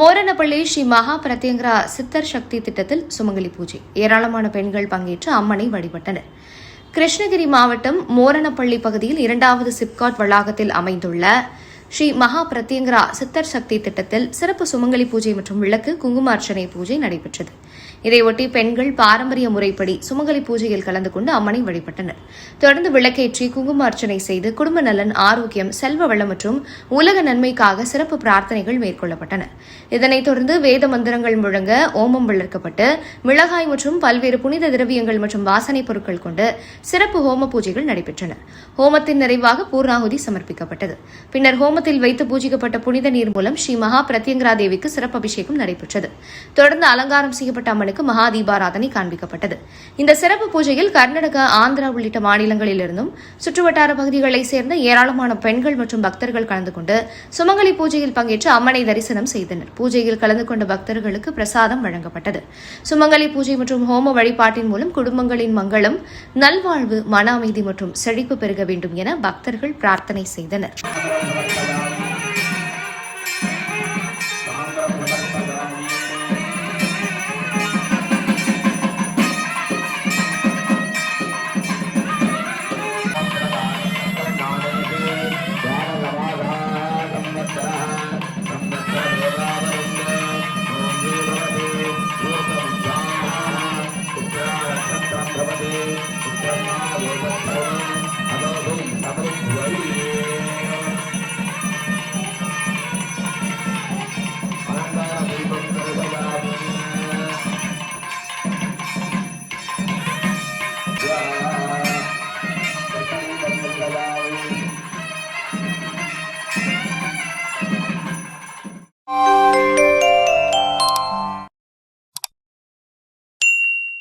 மோரனப்பள்ளி ஸ்ரீ மகா பிரத்யங்கரா சித்தர் சக்தி திட்டத்தில் சுமங்கலி பூஜை. ஏராளமான பெண்கள் பங்கேற்று அம்மனை வழிபட்டனர். கிருஷ்ணகிரி மாவட்டம் மோரனப்பள்ளி பகுதியில் 2வது சிப்காட் வளாகத்தில் அமைந்துள்ள ஸ்ரீ மகா பிரத்யங்கரா சித்தர் சக்தி திட்டத்தில் சிறப்பு சுமங்கலி பூஜை மற்றும் விளக்கு குங்கும அர்ச்சனை பூஜை நடைபெற்றது. இதையொட்டி பெண்கள் பாரம்பரிய முறைப்படி சுமங்கலி பூஜையில் கலந்து கொண்டு அம்மனை வழிபட்டனர். தொடர்ந்து விளக்கேற்றி குங்கும அர்ச்சனை செய்து குடும்ப நலன், ஆரோக்கியம், செல்வ வளம் மற்றும் உலக நன்மைக்காக சிறப்பு பிரார்த்தனைகள் மேற்கொள்ளப்பட்டன. இதனைத் தொடர்ந்து வேத மந்திரங்கள் முழங்க ஓமம் வளர்க்கப்பட்டு மிளகாய் மற்றும் பல்வேறு புனித திரவியங்கள் மற்றும் வாசனைப் பொருட்கள் கொண்டு சிறப்பு ஹோம பூஜைகள் நடைபெற்றன. ஹோமத்தின் நிறைவாக பூர்ணாகுதி சமர்ப்பிக்கப்பட்டது. பின்னர் ஹோமத்தில் வைத்து பூஜிக்கப்பட்ட புனித நீர் மூலம் ஸ்ரீ மகா பிரத்யங்கரா தேவிக்கு சிறப்பு அபிஷேகம் நடைபெற்றது. தொடர்ந்து அலங்காரம் செய்யப்பட்ட அம்மனுக்கு மகா தீபாராதனை காண்பிக்கப்பட்டது. இந்த சிறப்பு பூஜையில் கர்நாடகா, ஆந்திரா உள்ளிட்ட மாநிலங்களிலிருந்தும் சுற்றுவட்டார பகுதிகளைச் சேர்ந்த ஏராளமான பெண்கள் மற்றும் பக்தர்கள் கலந்து கொண்டு சுமங்கலி பூஜையில் பங்கேற்று அம்மனை தரிசனம் செய்தனர். பூஜையில் கலந்து கொண்ட பக்தர்களுக்கு பிரசாதம் வழங்கப்பட்டது. சுமங்கலி பூஜை மற்றும் ஹோம வழிபாட்டின் மூலம் குடும்பங்களின் மங்களம், நல்வாழ்வு, மன அமைதி மற்றும் செழிப்பு பெருக வேண்டும் என பக்தர்கள் பிரார்த்தனை செய்தனர்.